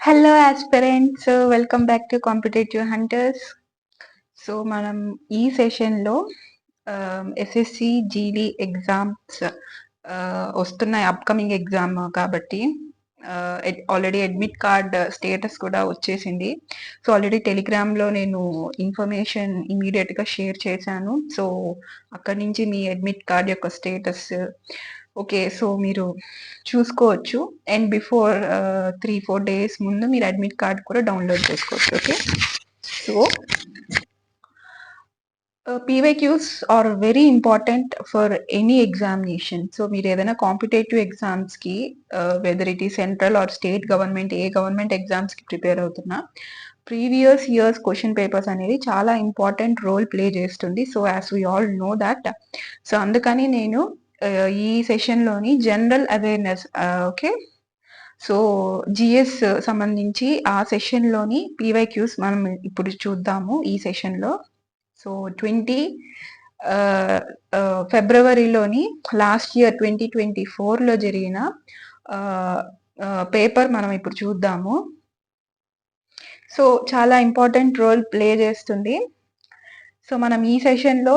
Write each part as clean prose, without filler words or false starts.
Hello aspirants, welcome back to competitive hunters. So మనం ఈ సెషన్లో ఎస్ఎస్సి జీడీ ఎగ్జామ్స్ వస్తున్నాయి, అప్కమింగ్ ఎగ్జామ్ కాబట్టి ఆల్రెడీ అడ్మిట్ కార్డ్ స్టేటస్ కూడా వచ్చేసింది. సో ఆల్రెడీ టెలిగ్రామ్లో నేను ఇన్ఫర్మేషన్ ఇమీడియట్గా షేర్ చేశాను. సో అక్కడి నుంచి మీ అడ్మిట్ కార్డ్ యొక్క స్టేటస్ ఓకే, సో మీరు చూసుకోవచ్చు. అండ్ బిఫోర్ 3-4 డేస్ ముందు మీరు అడ్మిట్ కార్డ్ కూడా డౌన్లోడ్ చేసుకోవచ్చు. Okay, so PYQs are very important for any examination. So మీరు ఏదైనా కాంపిటేటివ్ ఎగ్జామ్స్కి వెదర్ ఇట్ ఈ సెంట్రల్ ఆర్ స్టేట్ గవర్నమెంట్, ఏ గవర్నమెంట్ ఎగ్జామ్స్కి ప్రిపేర్ అవుతున్నా, ప్రీవియస్ ఇయర్స్ క్వశ్చన్ పేపర్స్ అనేది చాలా ఇంపార్టెంట్ రోల్ ప్లే చేస్తుంది. So as we all know that, so అందుకని నేను ఈ సెషన్లోని general awareness, okay, so GS సంబంధించి ఆ సెషన్లోని పీవైక్యూస్ మనం ఇప్పుడు చూద్దాము ఈ సెషన్లో. సో 20 ఫిబ్రవరిలోని లాస్ట్ ఇయర్ 2024లో జరిగిన పేపర్ మనం ఇప్పుడు చూద్దాము. సో చాలా ఇంపార్టెంట్ రోల్ ప్లే చేస్తుంది. సో మనం ఈ సెషన్లో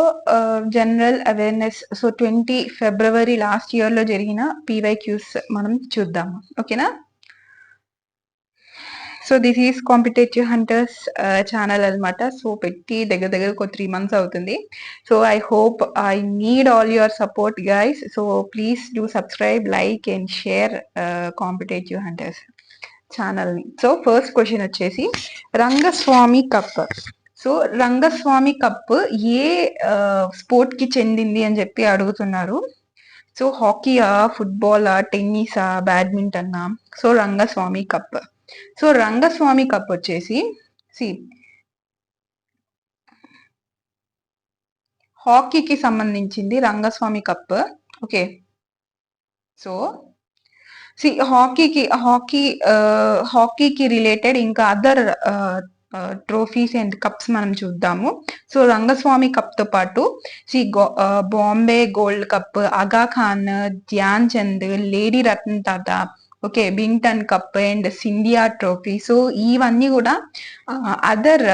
general awareness, so 20 February last ఇయర్లో జరిగిన పీవైక్యూస్ మనం చూద్దాము. ఓకేనా? So this is Competitive Hunters channel అనమాట. సో పెట్టి దగ్గర ఒక 3 months అవుతుంది. So I hope I need all your support guys. So please do subscribe, like and share Competitive Hunters ఛానల్ని. సో ఫస్ట్ క్వశ్చన్ వచ్చేసి Rangaswamy cup. So Rangaswamy cup ఏ స్పోర్ట్కి చెందింది అని చెప్పి అడుగుతున్నారు. సో హాకీయా, ఫుట్బాలా, టెన్నిసా, బ్యాడ్మింటన్నా? So Rangaswamy cup. So Rangaswamy cup వచ్చేసి హాకీకి సంబంధించింది రంగస్వామి కప్. ఓకే, సో హాకీకి రిలేటెడ్ ఇంకా అదర్ ట్రోఫీస్ అండ్ కప్స్ మనం చూద్దాము. సో రంగస్వామి కప్ తో పాటు Bombay gold cup, Aga Khan, Dhyan Chand, lady Ratan Tata, okay, Beighton cup and Scindia trophy. So ఇవన్నీ కూడా other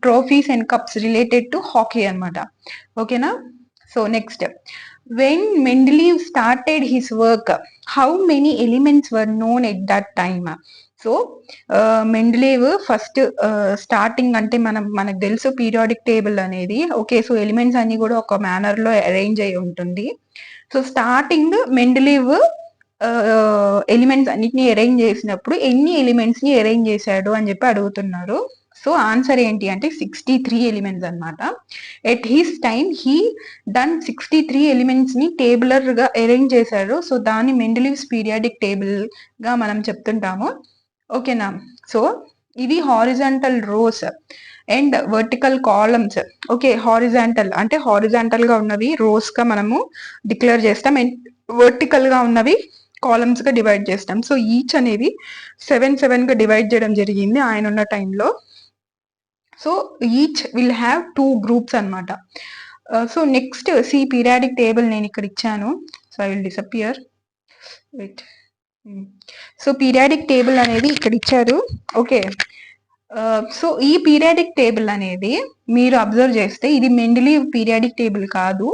trophies and cups related to hockey అనమాట. ఓకేనా? So next, when Mendeleev started his work, how many elements were known at that time? So Mendeleev first starting అంటే మనకు తెలుసు periodic table అనేది. Okay, so elements అన్ని కూడా ఒక manner లో అరేంజ్ అయి ఉంటుంది. సో స్టార్టింగ్ మెండలీవ్ ఎలిమెంట్స్ అన్నిటిని అరేంజ్ చేసినప్పుడు ఎన్ని ఎలిమెంట్స్ ని అరేంజ్ చేశాడు అని చెప్పి అడుగుతున్నారు. సో ఆన్సర్ ఏంటి అంటే 63 ఎలిమెంట్స్ అనమాట. At his time he done 63 elements ని టేబులర్ గా అరేంజ్ చేశాడు. సో దాన్ని మెండలీవ్స్ పీరియాడిక్ టేబుల్ గా మనం చెప్తుంటాము. ఓకేనా? సో ఇవి horizontal rows and vertical columns. Okay, horizontal అంటే హారిజాంటల్ గా ఉన్నవి రోస్ గా మనము డిక్లేర్ చేస్తాం, అండ్ వర్టికల్ గా ఉన్నవి కాలమ్స్ గా డివైడ్ చేస్తాం. సో ఈచ్ అనేది 7 గా డివైడ్ చేయడం జరిగింది ఆయన ఉన్న టైంలో. So each will have 2 groups అనమాట. సో నెక్స్ట్ పీరియాడిక్ టేబుల్ నేను ఇక్కడ ఇచ్చాను. So I will disappear, wait. So periodic table అనేది ఇక్కడ ఇచ్చారు. ఓకే, సో ఈ పీరియాడిక్ టేబుల్ అనేది మీరు అబ్జర్వ్ చేస్తే ఇది మెండలీవ్ పీరియాడిక్ టేబుల్ కాదు.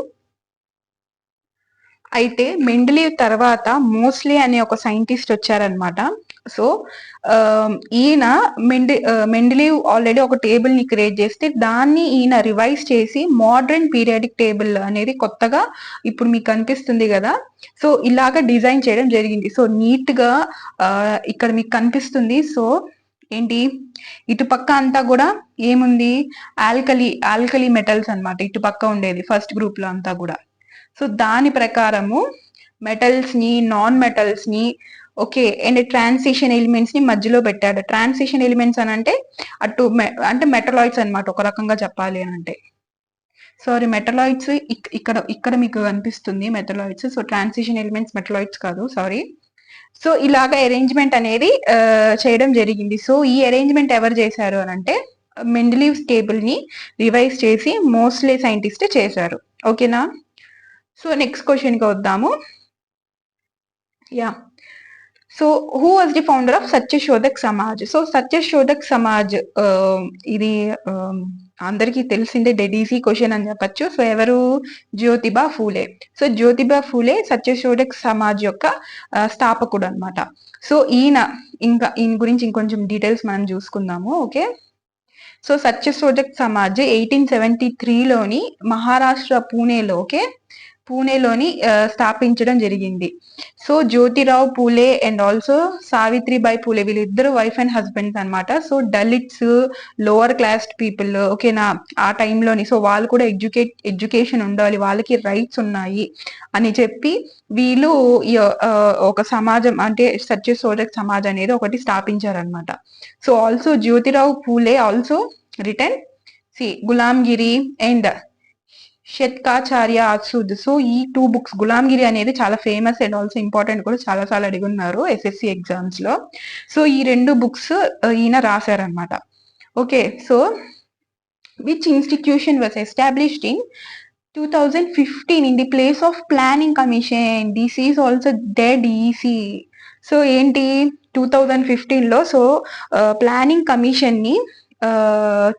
అయితే మెండలీవ్ తర్వాత మోస్లీ అనే ఒక సైంటిస్ట్ వచ్చారనమాట. సో ఈయన మెండలీవ్ ఆల్రెడీ ఒక టేబుల్ ని క్రియేట్ చేస్తే దాన్ని ఈయన రివైజ్ చేసి మోడర్న్ పీరియాడిక్ టేబుల్ అనేది కొత్తగా ఇప్పుడు మీకు కనిపిస్తుంది కదా, సో ఇలాగా డిజైన్ చేయడం జరిగింది. సో నీట్ గా ఇక్కడ మీకు కనిపిస్తుంది. సో ఏంటి, ఇటు పక్క అంతా కూడా ఏముంది, ఆల్కలీ మెటల్స్ అనమాట. ఇటు పక్క ఉండేది ఫస్ట్ గ్రూప్ లో అంతా కూడా. సో దాని ప్రకారము మెటల్స్ ని, నాన్ మెటల్స్ ని, ఓకే, అండ్ ట్రాన్సిషన్ ఎలిమెంట్స్ ని మధ్యలో పెట్టాడు. ట్రాన్సిషన్ ఎలిమెంట్స్ అని అంటే అంటే మెటలాయిడ్స్ అనమాట, ఒక రకంగా చెప్పాలి అని అంటే. సారీ, మెటలాయిడ్స్ ఇక్కడ మీకు కనిపిస్తుంది metalloids. So transition elements metalloids కాదు, సారీ. సో ఇలాగ అరేంజ్మెంట్ అనేది చేయడం జరిగింది. సో ఈ అరేంజ్మెంట్ ఎవరు చేశారు అని అంటే మెండలీవ్స్ టేబుల్ ని రివైజ్ చేసి మోస్లీ సైంటిస్ట్ చేశారు. ఓకేనా? సో నెక్స్ట్ క్వశ్చన్కి వద్దాము. Yeah, so who was the founder of Satyashodhak Samaj? So Satyashodhak Samaj ఇది అందరికీ తెలిసిందే, డెడ్ ఈజీ క్వశ్చన్ అని చెప్పొచ్చు. సో ఎవరు? జ్యోతిబా ఫూలే. సో జ్యోతిబా ఫూలే సత్యశోధక్ సమాజ్ యొక్క స్థాపకుడు అనమాట. సో ఈయన గురించి ఇంకొంచెం డీటెయిల్స్ మనం చూసుకుందాము. ఓకే, సో సత్యశోధక్ సమాజ్ 1873లోని మహారాష్ట్ర పూణేలో, ఓకే, పూణేలోని స్థాపించడం జరిగింది. So Jyotirao Phule and also Savitribai Phule, వీళ్ళిద్దరు వైఫ్ అండ్ హస్బెండ్స్ అనమాట. So Dalits, lower class people, ఓకేనా, ఆ టైంలోని, సో వాళ్ళు కూడా ఎడ్యుకేషన్ ఉండాలి, వాళ్ళకి రైట్స్ ఉన్నాయి అని చెప్పి వీళ్ళు ఒక సమాజం అంటే సత్యశోధక్ సమాజ్ అనేది ఒకటి స్థాపించారనమాట. So also Jyotirao Phule also written Gulamgiri and Shetkaryacha Asud. So ఈ 2 బుక్స్, గులాంగిరి అనేది చాలా ఫేమస్ అండ్ ఆల్సో ఇంపార్టెంట్ కూడా, చాలా చాలా అడిగి ఉన్నారు ఎస్ఎస్సి ఎగ్జామ్స్ లో. సో ఈ 2 బుక్స్ ఈయన రాశారనమాట. Okay, so which institution was established in 2015 in the place of planning commission? This is also dead easy. So ఏంటి 2015లో సో ప్లానింగ్ కమిషన్ ని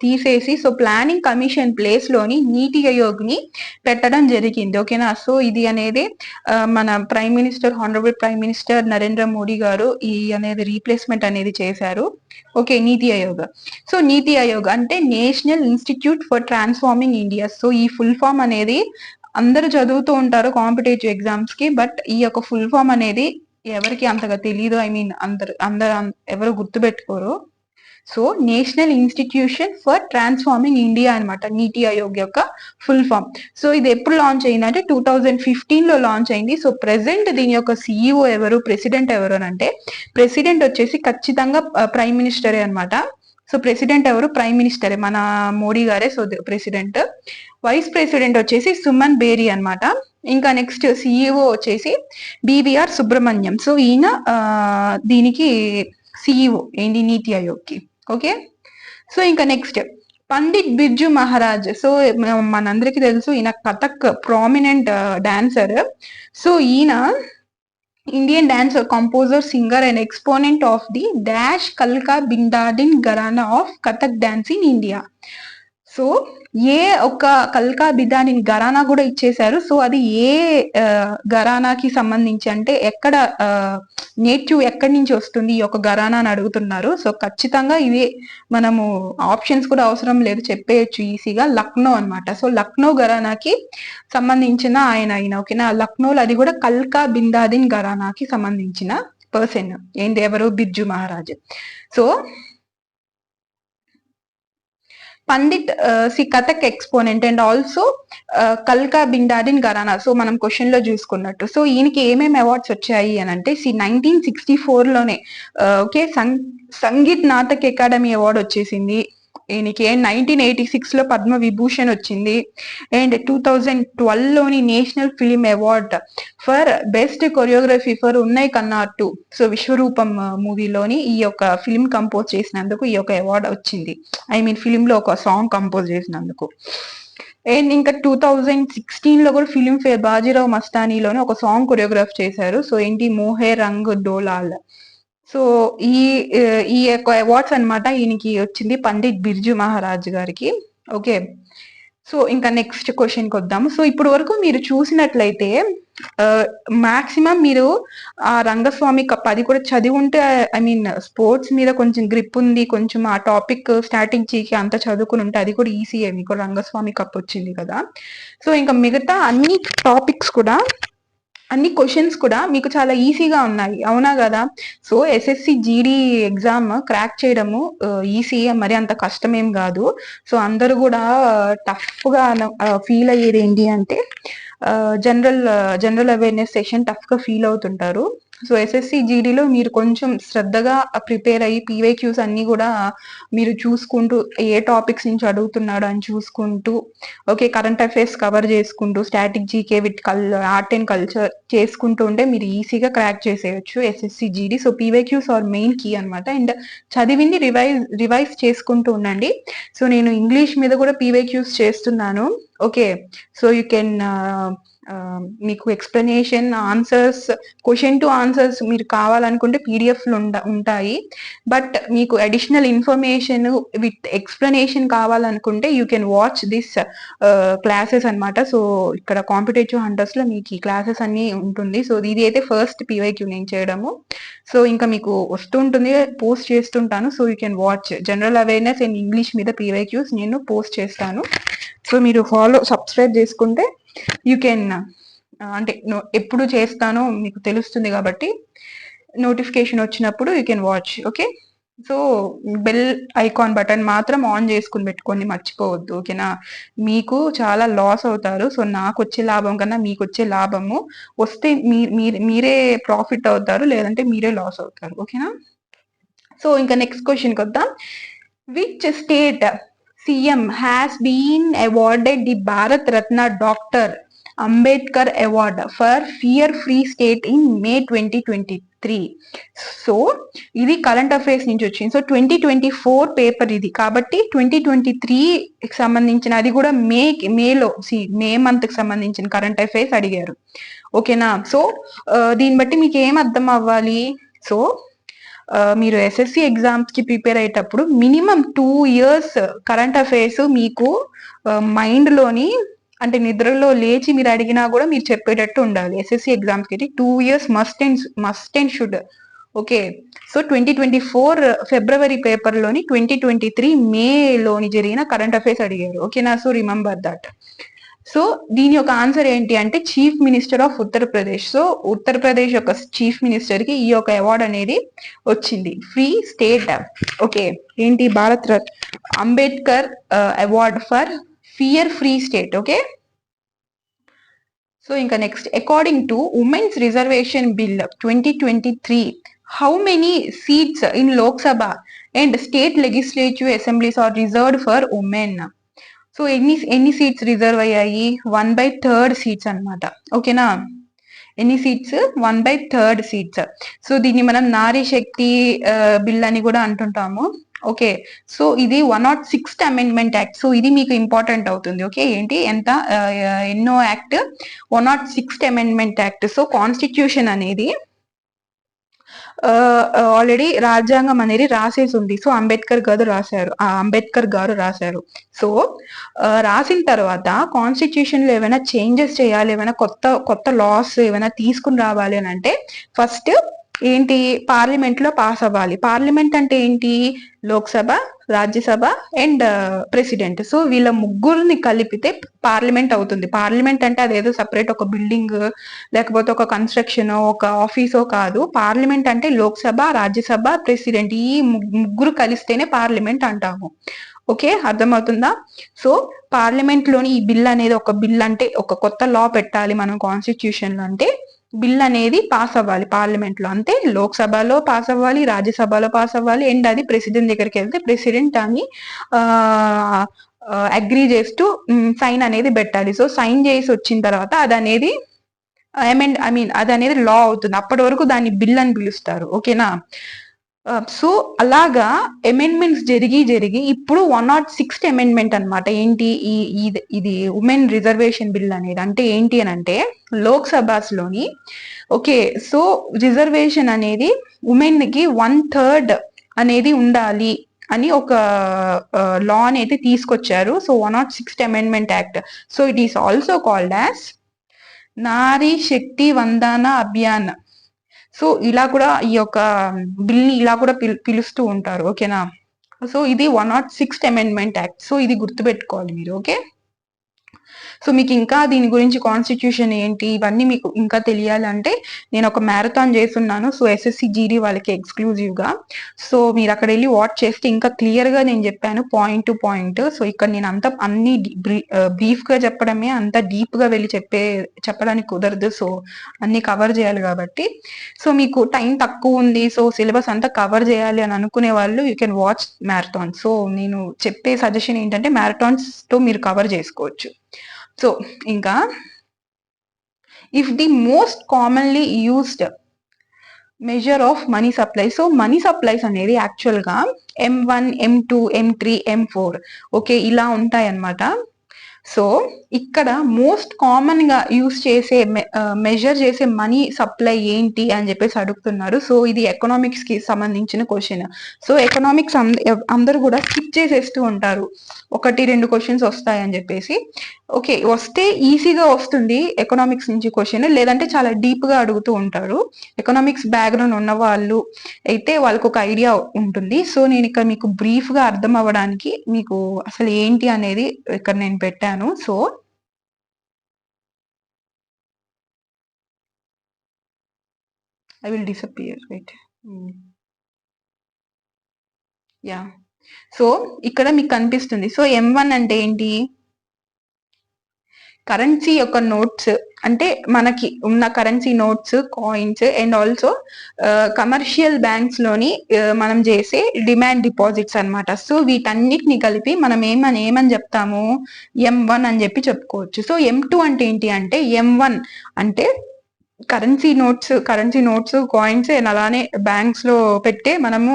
తీసేసి సో ప్లానింగ్ కమిషన్ ప్లేస్ లోని నీతి ఆయోగ్ ని పెట్టడం జరిగింది. ఓకేనా, సో ఇది అనేది మన prime minister, honourable prime minister Narendra Modi గారు ఈ అనేది రీప్లేస్మెంట్ అనేది చేశారు. ఓకే, నీతి ఆయోగ్. సో నీతి ఆయోగ్ అంటే national institute for transforming India. So ఈ ఫుల్ ఫామ్ అనేది అందరు చదువుతూ ఉంటారు కాంపిటేటివ్ ఎగ్జామ్స్ కి, బట్ ఈ యొక్క ఫుల్ ఫామ్ అనేది ఎవరికి అంతగా తెలీదు. ఐ మీన్ అందరు ఎవరు గుర్తుపెట్టుకోరు. So national institution for transforming India అనమాట నీతి ఆయోగ్ యొక్క ఫుల్ ఫామ్. సో ఇది ఎప్పుడు లాంచ్ అయిందంటే 2015లో లాంచ్ అయింది. సో ప్రెసెంట్ దీని యొక్క సిఇఓ ఎవరు, ప్రెసిడెంట్ ఎవరు అని అంటే, ప్రెసిడెంట్ వచ్చేసి ఖచ్చితంగా ప్రైమ్ మినిస్టరే అనమాట. సో ప్రెసిడెంట్ ఎవరు? ప్రైమ్ మినిస్టరే, మన మోడీ గారే సో ప్రెసిడెంట్. వైస్ ప్రెసిడెంట్ వచ్చేసి సుమన్ బేరీ అనమాట. ఇంకా నెక్స్ట్ సిఇఓ వచ్చేసి బివిఆర్ సుబ్రహ్మణ్యం. సో ఈయన దీనికి సిఇఓ ఏంటి నీతి ఆయోగ్కి. ఓకే, సో ఇంకా నెక్స్ట్ పండిట్ బిర్జు మహారాజ్. సో మనందరికి తెలుసు ఈయన కథక్ ప్రామినెంట్ డాన్సర్. సో ఈయన Indian dancer, composer, singer and exponent of the dash కల్కా Bindadin gharana of Kathak dance in India. So ఏ ఒక కల్కా బిదాని ఘరానా కూడా ఇచ్చేశారు. సో అది ఏ ఘరానాకి సంబంధించి అంటే ఎక్కడ నేటివ్ ఎక్కడి నుంచి వస్తుంది ఈ యొక్క ఘరానా అని అడుగుతున్నారు. సో ఖచ్చితంగా ఇవే, మనము ఆప్షన్స్ కూడా అవసరం లేదు, చెప్పేయచ్చు ఈజీగా. లక్నో అనమాట. సో లక్నో ఘరానాకి సంబంధించిన ఆయన ఓకేనా. లక్నోలో అది కూడా కల్కా బిందాదిన్ ఘరానాకి సంబంధించిన పర్సన్ ఏంటి, ఎవరు? Birju Maharaj. So Pandit Kathak exponent and also కల్కా బిందాడిన్ ఘరానా. సో మనం క్వశ్చన్ లో చూసుకున్నట్టు సో ఈయనకి ఏమేమి అవార్డ్స్ వచ్చాయి అని అంటే 1964లోనే ఓకే సంగీత్ నాటక్ అకాడమీ అవార్డు వచ్చేసింది ఈయనకి. 1986లో పద్మ విభూషణ్ వచ్చింది. అండ్ 2012లోని national film award for best choreography for ఉన్నయ్ కన్నా 2. సో విశ్వరూపం మూవీలోని ఈ యొక్క ఫిలిం కంపోజ్ చేసినందుకు ఈ యొక్క అవార్డు వచ్చింది. ఐ మీన్ ఫిలిం లో ఒక సాంగ్ కంపోజ్ చేసినందుకు. అండ్ ఇంకా 2016లో కూడా ఫిలిం ఫేర్ బాజీరావు మస్తానీలోనే ఒక సాంగ్ కొరియోగ్రాఫ్ చేశారు. సో ఏంటి, మోహే రంగ్ డోలాల్. సో ఈ యొక్క అవార్డ్స్ అనమాట ఈయనకి వచ్చింది పండిట్ బిర్జు మహారాజ్ గారికి. ఓకే, సో ఇంకా నెక్స్ట్ క్వశ్చన్ కి వద్దాము. సో ఇప్పుడు వరకు మీరు చూసినట్లయితే మాక్సిమం మీరు ఆ రంగస్వామి కప్ అది కూడా చదివి ఉంటే, ఐ మీన్ స్పోర్ట్స్ మీద కొంచెం గ్రిప్ ఉంది, కొంచెం ఆ టాపిక్ స్ట్రాటజీకి అంత చదువుకుని ఉంటే అది కూడా ఈజీయే, మీకు రంగస్వామి కప్ వచ్చింది కదా. సో ఇంకా మిగతా అన్ని టాపిక్స్ కూడా, అన్ని క్వశ్చన్స్ కూడా మీకు చాలా ఈజీగా ఉన్నాయి, అవునా కదా. So SSC GD exam crack చేయడము ఈజీ, మరి అంత కష్టమేం కాదు. సో అందరూ కూడా టఫ్ గా ఫీల్ అయ్యేది ఏంటి అంటే జనరల్ అవేర్నెస్ సెషన్ టఫ్ గా ఫీల్ అవుతుంటారు. సో ఎస్ఎస్సి జీడీలో మీరు కొంచెం శ్రద్ధగా ప్రిపేర్ అయ్యి పీవైక్యూస్ అన్ని కూడా మీరు చూసుకుంటూ, ఏ టాపిక్స్ నుంచి అడుగుతున్నాడు అని చూసుకుంటూ, ఓకే కరెంట్ అఫైర్స్ కవర్ చేసుకుంటూ, static GK with art and culture చేసుకుంటూ ఉంటే మీరు ఈజీగా క్రాక్ చేసేయచ్చు SSC GD. So PYQs are main key అనమాట. అండ్ చదివింది రివైజ్ చేసుకుంటూ ఉండండి. సో నేను ఇంగ్లీష్ మీద కూడా పీవైక్యూస్ చేస్తున్నాను. ఓకే, సో యూ కెన్ మీకు explanation answers, question to answers మీరు కావాలనుకుంటే పీడిఎఫ్లు ఉంటాయి. బట్ మీకు అడిషనల్ ఇన్ఫర్మేషన్ విత్ ఎక్స్ప్లెనేషన్ కావాలనుకుంటే you can watch this classes అనమాట. సో ఇక్కడ కాంపిటేటివ్ హంటర్స్ లో మీకు ఈ క్లాసెస్ అన్ని ఉంటుంది. సో ఇది అయితే ఫస్ట్ పీవైక్యూ నేను చేయడము. సో ఇంకా మీకు వస్తుంటుంది, పోస్ట్ చేస్తుంటాను. So you can watch general awareness and English మీద పీవైక్యూస్ నేను పోస్ట్ చేస్తాను. సో మీరు సబ్స్క్రైబ్ చేసుకుంటే యూ కెన్ అంటే ఎప్పుడు చేస్తానో మీకు తెలుస్తుంది కాబట్టి నోటిఫికేషన్ వచ్చినప్పుడు you can watch. Okay, so bell icon button మాత్రం ఆన్ చేసుకుని పెట్టుకోండి, మర్చిపోవద్దు. ఓకేనా, మీకు చాలా లాస్ అవుతారు. సో నాకు వచ్చే లాభం కన్నా మీకు వచ్చే లాభము వస్తే మీరే ప్రాఫిట్ అవుతారు, లేదంటే మీరే లాస్ అవుతారు. ఓకేనా, సో ఇంకా నెక్స్ట్ క్వశ్చన్కి వద్దాం. Which state CM has been awarded the Bharat Ratna Dr. Ambedkar Award for Fear Free State in May 2023. So ఇది కరెంట్ అఫైర్స్ నుంచి వచ్చింది. సో 2024 పేపర్ ఇది కాబట్టి 2023కి సంబంధించిన, అది కూడా మేలో మే మంత్ కి సంబంధించిన కరెంట్ అఫైర్స్ అడిగారు. ఓకేనా, సో దీన్ని బట్టి మీకు ఏం అర్థం అవ్వాలి? సో మీరు SSC ఎగ్జామ్స్ కి ప్రిపేర్ అయ్యేటప్పుడు మినిమం 2 years కరెంట్ అఫైర్స్ మీకు మైండ్ లోని, అంటే నిద్రలో లేచి మీరు అడిగినా కూడా మీరు చెప్పేటట్టు ఉండాలి. SSC ఎగ్జామ్స్ కి 2 years must and should. Okay, so 2024 February paper లోని 2023 మేలోని జరిగిన కరెంట్ అఫైర్స్ అడిగారు. ఓకేనా, సో రిమెంబర్ దట్. సో దీని యొక్క ఆన్సర్ ఏంటి అంటే chief minister of Uttar Pradesh. So Uttar Pradesh యొక్క చీఫ్ మినిస్టర్ కి ఈ యొక్క అవార్డ్ అనేది వచ్చింది, ఫ్రీ స్టేట్. ఓకే, ఏంటి? Bharat Ambedkar award for fear free state. Okay, so ఇంకా next, according to women's reservation bill 2023, how many seats in Lok Sabha and state legislative assemblies are reserved for women? So ఎన్ని seats reserve అయ్యాయి? 1/3 seats అనమాట. ఓకేనా, ఎన్ని seats? 1/3 seats. So దీన్ని మనం నారీ శక్తి bill అని కూడా అంటుంటాము. ఓకే, సో ఇది 106th అమెండ్మెంట్ యాక్ట్. సో ఇది మీకు ఇంపార్టెంట్ అవుతుంది. ఓకే, ఏంటి ఎంత ఎన్నో act? 106th amendment act. So constitution అనేది ఆల్రెడీ రాజ్యాంగం అనేది రాసేసి ఉంది. సో అంబేద్కర్ గారు రాశారు. సో రాసిన తర్వాత కాన్స్టిట్యూషన్ లో ఏమైనా చేంజెస్ చేయాలి, ఏమైనా కొత్త లాస్ ఏమైనా తీసుకుని రావాలి అని అంటే ఫస్ట్ ఏంటి? పార్లమెంట్ లో పాస్ అవ్వాలి. పార్లమెంట్ అంటే ఏంటి? Lok Sabha, Rajya Sabha and president. So వీళ్ళ ముగ్గురిని కలిపితే పార్లమెంట్ అవుతుంది. పార్లమెంట్ అంటే అదేదో సపరేట్ ఒక బిల్డింగ్ లేకపోతే ఒక కన్స్ట్రక్షన్, ఒక ఆఫీసో కాదు. పార్లమెంట్ అంటే లోక్సభ, రాజ్యసభ, ప్రెసిడెంట్, ఈ ముగ్గురు కలిస్తేనే పార్లమెంట్ అంటాము. ఓకే, అర్థమవుతుందా? సో పార్లమెంట్ లోని ఈ బిల్ అనేది, ఒక బిల్ అంటే ఒక కొత్త లా పెట్టాలి మనం కాన్స్టిట్యూషన్ లో అంటే బిల్ అనేది పాస్ అవ్వాలి పార్లమెంట్ లో. అంతే, లోక్సభలో పాస్ అవ్వాలి, రాజ్యసభలో పాస్ అవ్వాలి అండ్ అది ప్రెసిడెంట్ దగ్గరికి వెళ్తే ప్రెసిడెంట్ అని అగ్రీ చేస్తూ సైన్ అనేది పెట్టాలి. సో సైన్ చేసి వచ్చిన తర్వాత అది అనేది అది అనేది లా అవుతుంది. అప్పటి వరకు దాన్ని బిల్ అని పిలుస్తారు. ఓకేనా, సో అలాగా అమెండ్మెంట్స్ జరిగి ఇప్పుడు 106th అమెండ్మెంట్ అనమాట. ఏంటి? ఇది ఉమెన్ రిజర్వేషన్ బిల్ అనేది అంటే ఏంటి అని అంటే లోక్సభలోని, ఓకే, సో రిజర్వేషన్ అనేది ఉమెన్ కి 1/3 అనేది ఉండాలి అని ఒక లా అనేది తీసుకొచ్చారు. So 106th amendment act. So it is also called as Nari Shakti Vandana Abhiyan. So ఇలా కూడా ఈ యొక్క బిల్ ని ఇలా కూడా పిలుస్తూ ఉంటారు. ఓకేనా, సో ఇది 106th అమెండ్మెంట్ యాక్ట్. సో ఇది గుర్తుపెట్టుకోవాలి మీరు. ఓకే, సో మీకు ఇంకా దీని గురించి కాన్స్టిట్యూషన్ ఏంటి ఇవన్నీ మీకు ఇంకా తెలియాలంటే నేను ఒక మ్యారథాన్ చేస్తున్నాను. సో SSC GD వాళ్ళకి ఎక్స్క్లూజివ్ గా. సో మీరు అక్కడ వెళ్ళి వాచ్ చేస్తే ఇంకా క్లియర్ గా నేను చెప్పాను పాయింట్ టు పాయింట్. సో ఇక్కడ నేను అన్ని బ్రీఫ్ గా చెప్పడమే, అంత డీప్ గా వెళ్ళి చెప్పడానికి కుదరదు. సో అన్ని కవర్ చేయాలి కాబట్టి. సో మీకు టైం తక్కువ ఉంది, సో సిలబస్ అంతా కవర్ చేయాలి అని అనుకునే వాళ్ళు you can watch marathon. So నేను చెప్పే సజెషన్ ఏంటంటే మ్యారథాన్స్ తో మీరు కవర్ చేసుకోవచ్చు. సో ఇంకా if the most commonly used measure of money supply. So money supplies అనేది యాక్చువల్ గా M1, M2, M3, M4 okay ఇలా ఉంటాయి అన్నమాట. సో ఇక్కడ మోస్ట్ కామన్ గా యూస్ చేసే మెజర్ చేసే మనీ సప్లై ఏంటి అని చెప్పేసి అడుగుతున్నారు. సో ఇది ఎకనామిక్స్ కి సంబంధించిన క్వశ్చన్. సో ఎకనామిక్స్ అందరూ కూడా స్కిప్ చేసేస్తూ ఉంటారు, 1-2 క్వశ్చన్స్ వస్తాయని చెప్పేసి. ఓకే, వస్తే ఈజీగా వస్తుంది ఎకనామిక్స్ నుంచి క్వశ్చన్, లేదంటే చాలా డీప్ గా అడుగుతూ ఉంటారు. ఎకనామిక్స్ బ్యాక్గ్రౌండ్ ఉన్న వాళ్ళు అయితే వాళ్ళకు ఒక ఐడియా ఉంటుంది. సో నేను ఇక్కడ మీకు బ్రీఫ్ గా అర్థం అవ్వడానికి మీకు అసలు ఏంటి అనేది ఇక్కడ నేను పెట్టాను. So I will disappear, right. Yeah, so ఇక్కడ మీకు కనిపిస్తుంది. సో M1 అంటే ఏంటి? కరెన్సీ యొక్క నోట్స్, అంటే మనకి ఉన్న currency notes, coins and also commercial banks లోని మనం చేసే డిమాండ్ డిపాజిట్స్ అన్నమాట. సో వీటన్నిటిని కలిపి మనం ఏమని చెప్తాము? M1 అని చెప్పి చెప్పుకోవచ్చు. సో M2 అంటే ఏంటి అంటే, M1 అంటే కరెన్సీ నోట్స్, కాయిన్స్ అండ్ అలానే బ్యాంక్స్ లో పెట్టే మనము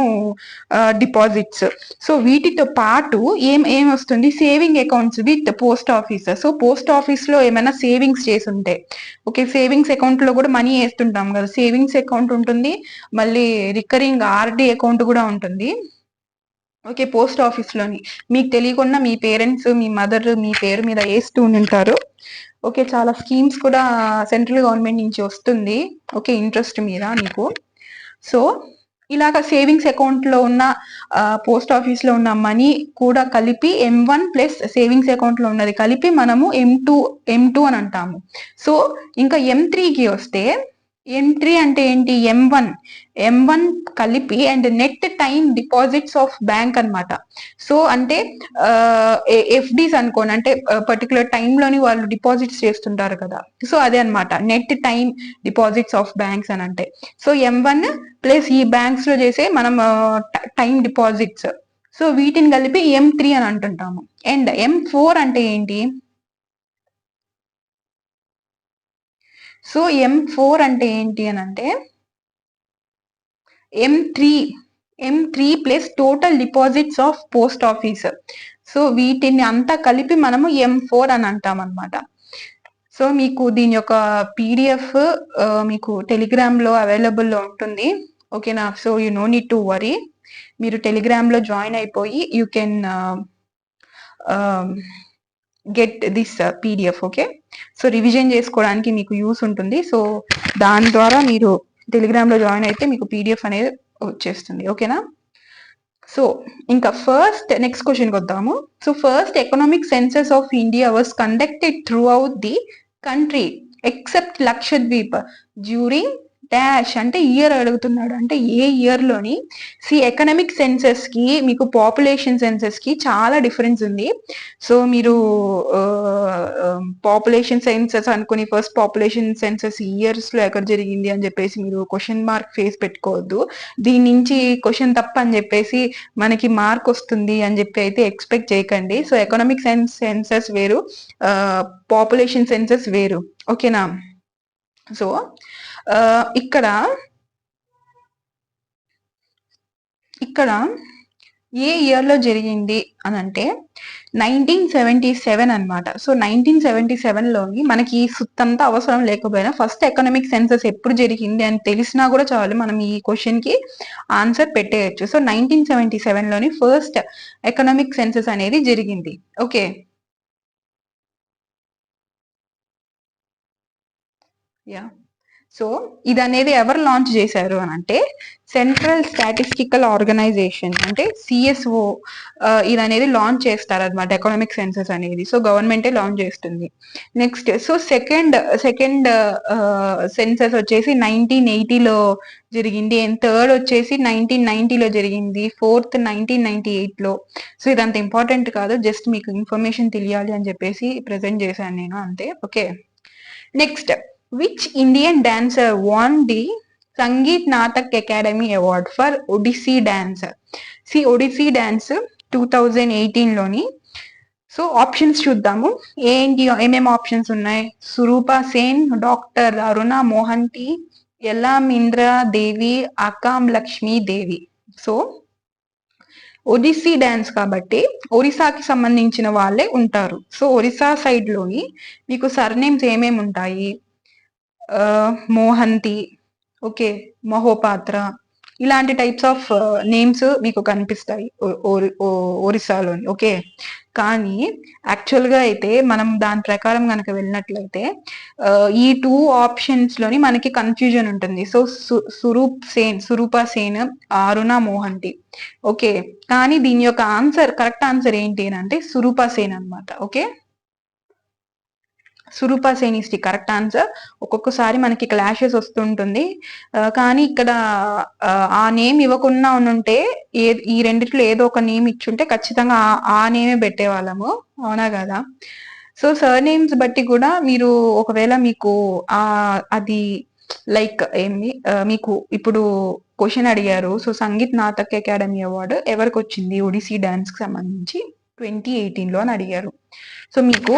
డిపాజిట్స్. సో వీటితో పాటు ఏం వస్తుంది? Saving accounts with post office. So post office లో ఏమైనా సేవింగ్స్ చేసి ఉంటే, ఓకే, సేవింగ్స్ అకౌంట్ లో కూడా మనీ వేస్తుంటాం కదా, సేవింగ్స్ అకౌంట్ ఉంటుంది, మళ్ళీ రికరింగ్ RD అకౌంట్ కూడా ఉంటుంది. ఓకే, పోస్ట్ ఆఫీస్ లోని మీకు తెలియకుండా మీ పేరెంట్స్, మీ మదర్ మీ పేరు మీద వేస్తూ ఉంటారు. ఓకే, చాలా స్కీమ్స్ కూడా సెంట్రల్ గవర్నమెంట్ నుంచి వస్తుంది, ఓకే, ఇంట్రెస్ట్ మీద మీకు. సో ఇలాగ సేవింగ్స్ అకౌంట్ లో ఉన్న పోస్ట్ ఆఫీస్ లో ఉన్న మనీ కూడా కలిపి M1 ప్లస్ సేవింగ్స్ అకౌంట్ లో ఉన్నది కలిపి మనము M2 అని అంటాము. సో ఇంకా M3కి వస్తే, M3 అంటే ఏంటి? M1 కలిపి and net time deposits of bank అన్నమాట. సో అంటే FDs అనుకోండి, అంటే పర్టికులర్ టైంలోని వాళ్ళు డిపాజిట్స్ చేస్తుంటారు కదా, సో అదే అనమాట net time deposits of banks అని అంటే. సో M1 ప్లస్ ఈ బ్యాంక్స్ లో చేసే మనం టైం డిపాజిట్స్, సో వీటిని కలిపి M3 అని అంటుంటాము. అండ్ M4 అంటే ఏంటి? సో M4 అంటే ఏంటి అని అంటే, M3 plus total deposits of post office. So వీటిని అంతా కలిపి మనము M4 అని అంటాం అనమాట. సో మీకు దీని యొక్క PDF మీకు టెలిగ్రామ్ లో అవైలబుల్ లో ఉంటుంది, ఓకేనా. So you know need to worry, మీరు టెలిగ్రామ్ లో జాయిన్ అయిపోయి you can get this PDF, okay. So revision చేసుకోవడానికి మీకు యూస్ ఉంటుంది. సో దాని ద్వారా మీరు టెలిగ్రామ్ లో జాయిన్ అయితే మీకు PDF అనేది వచ్చేస్తుంది, ఓకేనా. సో ఇంకా నెక్స్ట్ క్వశ్చన్కి వద్దాము. So first economic census of India was conducted through out the country except Lakshadweep during dash అంటే ఇయర్ అడుగుతున్నాడు. అంటే ఏ ఇయర్ లోని? ఎకనామిక్ సెన్సస్ కి మీకు పాపులేషన్ సెన్సస్ కి చాలా డిఫరెన్స్ ఉంది. సో మీరు పాపులేషన్ సెన్సస్ అనుకుని ఫస్ట్ పాపులేషన్ సెన్సస్ ఇయర్స్ లో ఎక్కడ జరిగింది అని చెప్పేసి మీరు క్వశ్చన్ మార్క్ ఫేస్ పెట్టుకోవద్దు. దీని నుంచి క్వశ్చన్ తప్ప అని చెప్పేసి మనకి మార్క్ వస్తుంది అని చెప్పి అయితే ఎక్స్పెక్ట్ చేయకండి. సో ఎకనామిక్ సెన్సస్ వేరు, పాపులేషన్ సెన్సస్ వేరు, ఓకేనా. సో ఇక్కడ ఏ ఇయర్ లో జరిగింది అని అంటే 1977 అనమాట. సో 1977 లోని మనకి ఈ సుత్తంతా అవసరం లేకపోయినా ఫస్ట్ ఎకనామిక్ సెన్సస్ ఎప్పుడు జరిగింది అని తెలిసినా కూడా చాలు, మనం ఈ క్వశ్చన్ కి ఆన్సర్ పెట్టేయచ్చు. సో 1977 లోని ఫస్ట్ ఎకనామిక్ సెన్సస్ అనేది జరిగింది, ఓకే. యా, సో ఇది అనేది ఎవరు లాంచ్ చేశారు అని అంటే, సెంట్రల్ స్టాటిస్టికల్ ఆర్గనైజేషన్ అంటే CSO ఇది అనేది లాంచ్ చేస్తారు అనమాట, ఎకనామిక్ సెన్సస్ అనేది. సో గవర్నమెంటే లాంచ్ చేస్తుంది. నెక్స్ట్ సో సెకండ్ సెన్సస్ వచ్చేసి 1980లో జరిగింది, అండ్ థర్డ్ వచ్చేసి 1990లో జరిగింది, ఫోర్త్ 1998లో. సో ఇదంత ఇంపార్టెంట్ కాదు, జస్ట్ మీకు ఇన్ఫర్మేషన్ తెలియాలి అని చెప్పేసి ప్రెజెంట్ చేశాను నేను, అంతే, okay. Next, which Indian dancer won the Sangeet Natak Academy Award for Odissi Dance? Odissi Dance 2018 లోని. సో ఆప్షన్స్ చూద్దాము, ఏమేమి ఆప్షన్స్ ఉన్నాయి. సురూప సేన్, డాక్టర్ అరుణ మోహంతి, యల్లామింద్ర దేవి, అకామ్ లక్ష్మీ దేవి. సో ఒడిస్సీ డాన్స్ కాబట్టి ఒరిస్సాకి సంబంధించిన వాళ్ళే ఉంటారు. సో ఒరిస్సా సైడ్ లోని మీకు సర్నేమ్స్ ఏమేమి ఉంటాయి? మోహంతి, ఓకే, మహోపాత్ర, ఇలాంటి టైప్స్ ఆఫ్ నేమ్స్ మీకు కనిపిస్తాయి ఒరిస్సాలోని. ఓకే, కానీ యాక్చువల్ గా అయితే మనం దాని ప్రకారం కనుక వెళ్ళినట్లయితే ఈ 2 ఆప్షన్స్ లోని మనకి కన్ఫ్యూజన్ ఉంటుంది. సో సురూపా సేన్, అరుణ మోహంతి. ఓకే, కానీ దీని యొక్క కరెక్ట్ ఆన్సర్ ఏంటి అని అంటే సురూపా సేన్ అనమాట. Okay, Surupa Sen is the correct answer. ఒక్కొక్కసారి మనకి క్లాషెస్ వస్తుంటుంది, కానీ ఇక్కడ ఆ నేమ్ ఇవ్వకుండా ఉంటే ఈ రెండిట్లో ఏదో ఒక నేమ్ ఇచ్చుంటే ఖచ్చితంగా ఆ నేమే పెట్టేవాళ్ళము, అవునా కదా? సో సర్ నేమ్స్ బట్టి కూడా మీరు ఒకవేళ మీకు అది లైక్ ఏంది, మీకు ఇప్పుడు క్వశ్చన్ అడిగారు. సో సంగీత్ నాటక్ అకాడమీ అవార్డు ఎవరికి వచ్చింది ఒడిసీ డాన్స్ కి సంబంధించి 2018లో అని అడిగారు. సో మీకు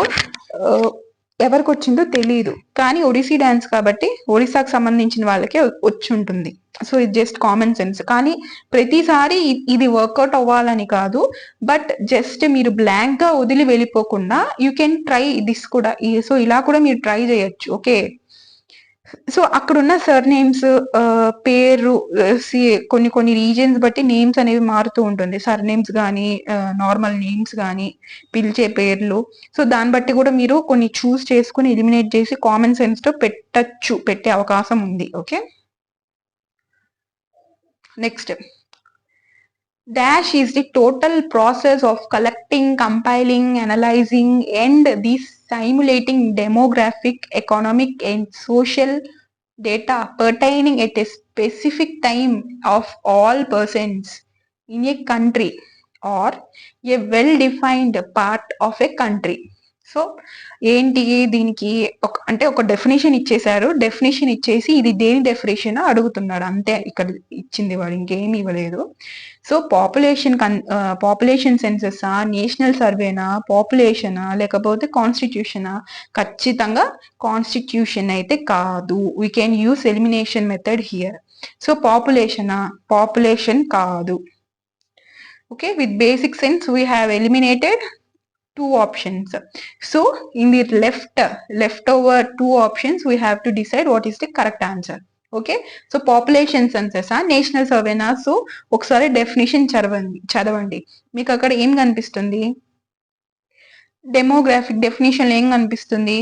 ఎవరికి వచ్చిందో తెలియదు, కానీ ఒడిసీ డాన్స్ కాబట్టి ఒడిశాకు సంబంధించిన వాళ్ళకే వచ్చి ఉంటుంది. సో ఇది జస్ట్ కామన్ సెన్స్. కానీ ప్రతిసారి ఇది వర్కౌట్ అవ్వాలని కాదు, బట్ జస్ట్ మీరు బ్లాంక్ గా వదిలి వెళ్ళిపోకుండా యూ కెన్ ట్రై దిస్ కూడా. సో ఇలా కూడా మీరు ట్రై చేయొచ్చు. ఓకే, సో అక్కడున్న సర్ నేమ్స్ పేరు కొన్ని కొన్ని రీజన్స్ బట్టి నేమ్స్ అనేవి మారుతూ ఉంటుంది. సర్ నేమ్స్ కానీ నార్మల్ నేమ్స్ కానీ పిలిచే పేర్లు. సో దాన్ని బట్టి కూడా మీరు కొన్ని చూస్ చేసుకుని ఎలిమినేట్ చేసి కామన్ సెన్స్ తో పెట్టే అవకాశం ఉంది. Okay, next dash is the total process of collecting, compiling, analyzing and simulating demographic, economic and social data pertaining at a specific time of all persons in a country or a well-defined part of a country. So ఏంటి దీనికి అంటే ఒక definition ఇచ్చేసారు. Definition ఇచ్చేసి ఇది దేని definition అడుగుతున్నాడు అంతే. ఇక్కడ ఇచ్చింది వాడు, ఇంకేమి ఇవ్వలేదు. సో పాపులేషన్ సెన్సెసా, నేషనల్ సర్వేనా, పాపులేషనా, లేకపోతే కాన్స్టిట్యూషనా? ఖచ్చితంగా కాన్స్టిట్యూషన్ అయితే కాదు. We can use elimination method here. So population కాదు. Okay, with basic sense we have eliminated 2 options. So in the left over 2 options we have to decide what is the correct answer. Okay, so population census national సర్వేనా? So ఒకసారి definition చదవండి. మీకు అక్కడ ఏం కనిపిస్తుంది? Demographic definition ఏం కనిపిస్తుంది?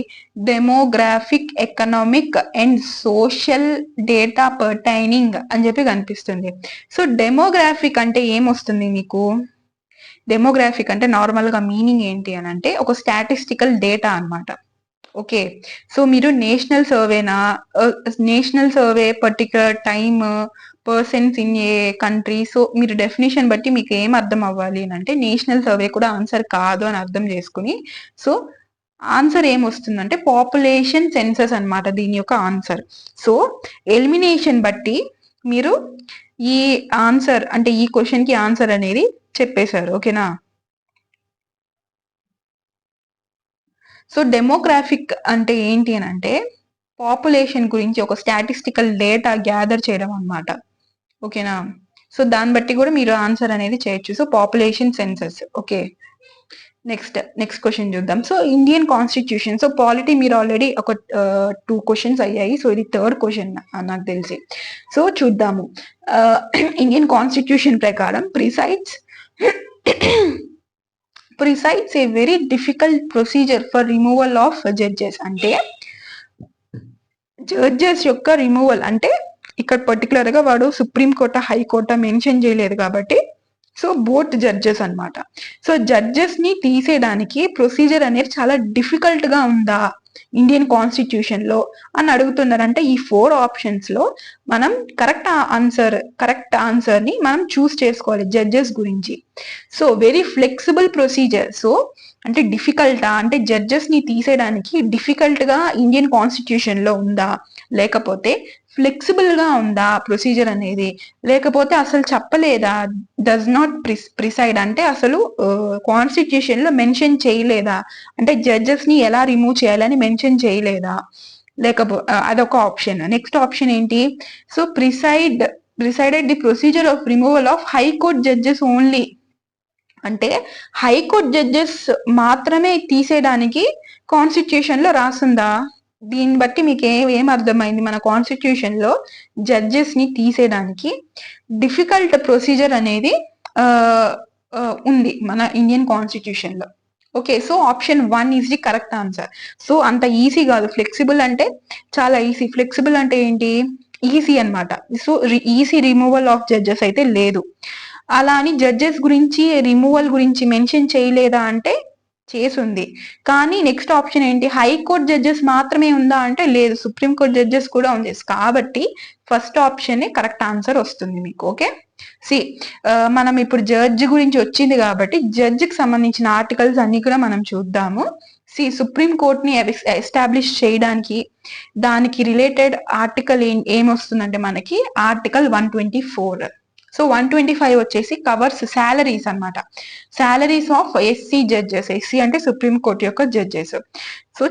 Demographic, economic and social data pertaining అని చెప్పి కనిపిస్తుంది. సో డెమోగ్రాఫిక్ అంటే ఏమొస్తుంది మీకు? డెమోగ్రాఫిక్ అంటే నార్మల్ గా మీనింగ్ ఏంటి అని అంటే ఒక స్టాటిస్టికల్ డేటా అనమాట. ఓకే, సో మీరు national survey particular time, persons in a country. So మీరు డెఫినేషన్ బట్టి మీకు ఏం అర్థం అవ్వాలి అని అంటే నేషనల్ సర్వే కూడా ఆన్సర్ కాదు అని అర్థం చేసుకుని, సో ఆన్సర్ ఏమొస్తుందంటే పాపులేషన్ సెన్సస్ అనమాట దీని యొక్క ఆన్సర్. సో ఎలిమినేషన్ బట్టి మీరు ఈ ఆన్సర్ అంటే ఈ క్వశ్చన్ కి ఆన్సర్ అనేది చెప్పేశారు. ఓకేనా? సో డెమోగ్రాఫిక్ అంటే ఏంటి అని అంటే పాపులేషన్ గురించి ఒక స్టాటిస్టికల్ డేటా గ్యాదర్ చేయడం అనమాట. ఓకేనా? సో దాన్ని బట్టి కూడా మీరు ఆన్సర్ అనేది చేయొచ్చు. So population census. Okay, next question చూద్దాం. So Indian constitution. So polity మీరు ఆల్రెడీ ఒక 2 క్వశ్చన్స్ అయ్యాయి. సో ఇది 3rd క్వశ్చన్ నాకు తెలిసి. సో చూద్దాము. ఇండియన్ కాన్స్టిట్యూషన్ ప్రకారం presides a very difficult procedure for removal of judges. అంటే జడ్జెస్ యొక్క రిమూవల్ అంటే ఇక్కడ పర్టికులర్ గా వాడు సుప్రీం కోర్టు, హైకోర్టు మెన్షన్ చేయలేదు కాబట్టి సో బోత్ జడ్జెస్ అనమాట. సో జడ్జెస్ ని తీసేయడానికి ప్రొసీజర్ అనేది చాలా డిఫికల్ట్ గా ఉందా ఇండియన్ కాన్స్టిట్యూషన్ లో అని అడుగుతున్నారు. అంటే ఈ 4 ఆప్షన్స్ లో మనం కరెక్ట్ ఆన్సర్ ని మనం చూస్ చేసుకోవాలి జడ్జెస్ గురించి. So very flexible procedure. So అంటే డిఫికల్టా అంటే జడ్జెస్ ని తీసేయడానికి డిఫికల్ట్ గా ఇండియన్ కాన్స్టిట్యూషన్ లో ఉందా, లేకపోతే ఫ్లెక్సిబుల్ గా ఉందా ప్రొసీజర్ అనేది, లేకపోతే అసలు చెప్పలేదా, డస్ నాట్ ప్రిసైడ్ అంటే అసలు కాన్స్టిట్యూషన్ లో మెన్షన్ చేయలేదా, అంటే జడ్జెస్ ని ఎలా రిమూవ్ చేయాలని మెన్షన్ చేయలేదా, లేకపోతే అదొక ఆప్షన్. నెక్స్ట్ ఆప్షన్ ఏంటి? So presided the procedure of removal of high court judges only. అంటే హైకోర్టు జడ్జెస్ మాత్రమే తీసేయడానికి కాన్స్టిట్యూషన్ లో రాసిందా? దీన్ని బట్టి మీకు ఏం అర్థమైంది? మన కాన్స్టిట్యూషన్ లో జడ్జెస్ ని తీసేయడానికి డిఫికల్ట్ ప్రొసీజర్ అనేది ఉంది మన ఇండియన్ కాన్స్టిట్యూషన్ లో. Okay, so option 1 is the correct answer. So అంత ఈజీ కాదు. ఫ్లెక్సిబుల్ అంటే చాలా ఈజీ. ఫ్లెక్సిబుల్ అంటే ఏంటి? ఈజీ అనమాట. So easy removal of judges అయితే లేదు. అలా అని జడ్జెస్ గురించి రిమూవల్ గురించి మెన్షన్ చేయలేదా అంటే చేసుంది. కానీ నెక్స్ట్ ఆప్షన్ ఏంటి? హైకోర్టు జడ్జెస్ మాత్రమే ఉందా అంటే లేదు, సుప్రీంకోర్టు జడ్జెస్ కూడా ఉంది. కాబట్టి ఫస్ట్ ఆప్షన్ కరెక్ట్ ఆన్సర్ వస్తుంది మీకు. ఓకే, సి మనం ఇప్పుడు జడ్జి గురించి వచ్చింది కాబట్టి జడ్జికి సంబంధించిన ఆర్టికల్స్ అన్ని కూడా మనం చూద్దాము. సి సుప్రీం కోర్ట్ ని ఎస్టాబ్లిష్ చేయడానికి దానికి రిలేటెడ్ ఆర్టికల్ ఏమొస్తుందంటే మనకి ఆర్టికల్ 124. సో 125 వచ్చేసి కవర్స్ శాలరీస్ అన్నమాట. Salaries of SC judges. SC అంటే సుప్రీం కోర్ట్ యొక్క జడ్జెస్. సో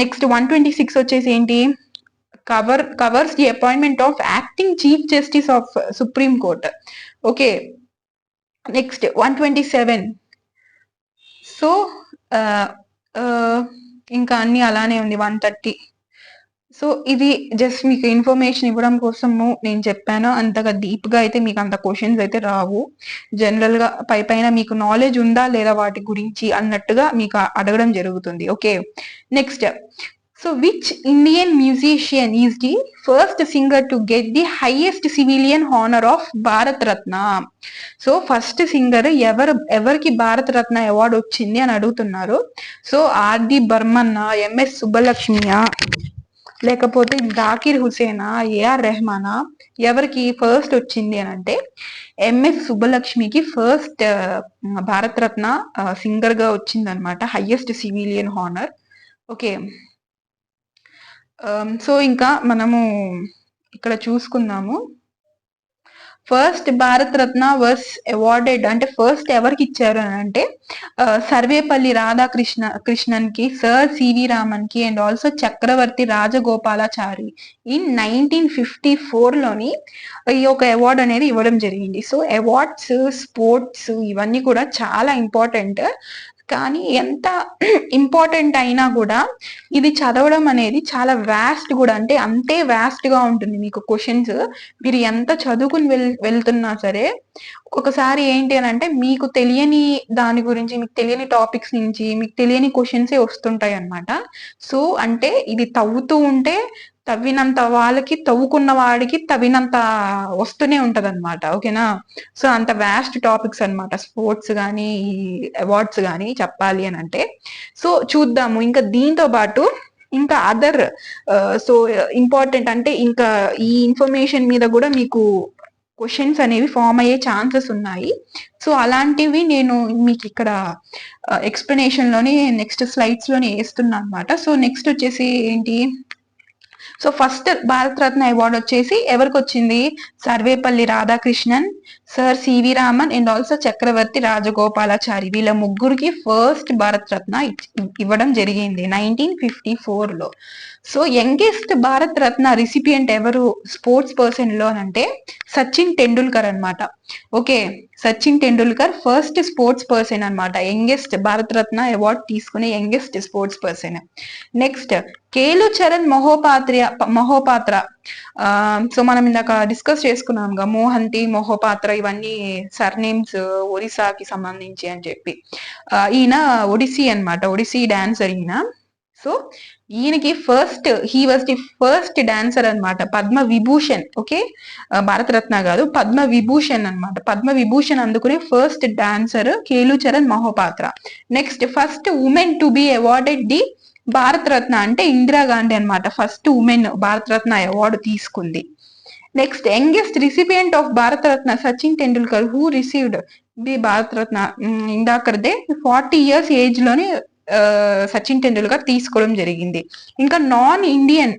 నెక్స్ట్ 126 వచ్చేసి ఏంటి? Covers the appointment of acting chief justice of supreme court. Okay, next 127. So ఇంకా అన్ని అలానే ఉంది. 130. సో ఇది జస్ట్ మీకు ఇన్ఫర్మేషన్ ఇవ్వడం కోసము నేను చెప్పాను. అంతగా డీప్ గా అయితే మీకు అంత క్వశ్చన్స్ అయితే రావు. జనరల్ గా పైన మీకు నాలెడ్జ్ ఉందా లేదా వాటి గురించి అన్నట్టుగా మీకు అడగడం జరుగుతుంది. Okay, next. So which Indian musician is the first singer to get the highest civilian honour of Bharat Ratna? So first singer ఎవరికి భారత రత్న అవార్డు వచ్చింది అని అడుగుతున్నారు. సో ఆర్డి బర్మన్, ఎంఎస్ సుబ్బలక్ష్మియా, లేకపోతే జాకిర్ హుసేనా, ఏఆర్ రెహమానా? ఎవరికి ఫస్ట్ వచ్చింది అని అంటే MS సుబ్బలక్ష్మికి first Bharat Ratna singer గా వచ్చింది అనమాట, highest civilian honour. Okay, so ఇంకా మనము ఇక్కడ చూసుకుందాము. First Bharat Ratna was awarded అంటే ఫస్ట్ ఎవరికి ఇచ్చారు అని అంటే సర్వేపల్లి కృష్ణన్ కి, సర్ సివి రామన్ కి and also Chakravarti Rajagopalachari in 1954 లోని ఈ ఒక అవార్డ్ అనేది ఇవ్వడం జరిగింది. సో అవార్డ్స్, స్పోర్ట్స్ ఇవన్నీ కూడా చాలా ఇంపార్టెంట్. కానీ ఎంత ఇంపార్టెంట్ అయినా కూడా ఇది చదవడం అనేది చాలా వ్యాస్ట్ కూడా, అంటే అంతే వ్యాస్ట్ గా ఉంటుంది మీకు క్వశ్చన్స్. మీరు ఎంత చదువుకుని వెళ్తున్నా సరే ఒకసారి ఏంటి అని అంటే మీకు తెలియని దాని గురించి, మీకు తెలియని టాపిక్స్ నుంచి మీకు తెలియని క్వశ్చన్సే వస్తుంటాయి అన్నమాట. సో అంటే ఇది తవ్వుతూ ఉంటే తవ్వినంత వాళ్ళకి, తవ్వుకున్న వాడికి తవ్వినంత వస్తూనే ఉంటది అనమాట. ఓకేనా? సో అంత వ్యాస్ట్ టాపిక్స్ అనమాట స్పోర్ట్స్ కానీ అవార్డ్స్ కానీ చెప్పాలి అని అంటే. సో చూద్దాము ఇంకా దీంతో పాటు ఇంకా అదర్ సో ఇంపార్టెంట్ అంటే ఇంకా ఈ ఇన్ఫర్మేషన్ మీద కూడా మీకు క్వశ్చన్స్ అనేవి ఫామ్ అయ్యే ఛాన్సెస్ ఉన్నాయి. సో అలాంటివి నేను మీకు ఇక్కడ ఎక్స్ప్లెనేషన్ లోని నెక్స్ట్ స్లైడ్స్ లోని వేస్తున్నా అనమాట. సో నెక్స్ట్ వచ్చేసి ఏంటి? సో ఫస్ట్ భారత రత్న అవార్డు వచ్చేసి ఎవరికి వచ్చింది? Sarvepalli Radhakrishnan, Sir CV Raman and also Chakravarti Rajagopalachari. వీళ్ళ ముగ్గురికి ఫస్ట్ భారత రత్న ఇవ్వడం జరిగింది 1954 లో. So youngest Bharat Ratna recipient ఎవరు స్పోర్ట్స్ పర్సన్ లో అంటే సచిన్ టెండూల్కర్ అనమాట. Okay, Sachin Tendulkar first sports person అనమాట, యంగెస్ట్ భారత రత్న అవార్డు తీసుకునే youngest sports person. Next Kelu Charan Mohapatra. So మనం ఇందాక డిస్కస్ చేసుకున్నాంగా మోహంతి, మహోపాత్ర ఇవన్నీ సర్నేమ్స్ ఒడిశాకి సంబంధించి అని చెప్పి. ఈయన ఒడిసీ అనమాట, ఒడిసీ డాన్సర్ ఈయన. సో ఈయనకి he was the first dancer అనమాట, పద్మ విభూషణ్. ఓకే, భారతరత్న కాదు, పద్మ విభూషణ్ అనమాట. పద్మ విభూషణ్ అందుకునే first dancer Kelu Charan Mohapatra. Next first woman to be awarded the Bharat Ratna అంటే ఇందిరాగాంధీ అనమాట, first woman Bharat Ratna award తీసుకుంది. Next youngest recipient of Bharat Ratna Sachin Tendulkar who received the Bharat Ratna ఇందాకదే 40 years age లోనే సచిన్ టెండూల్కర్ తీసుకోవడం జరిగింది. ఇంకా నాన్ ఇండియన్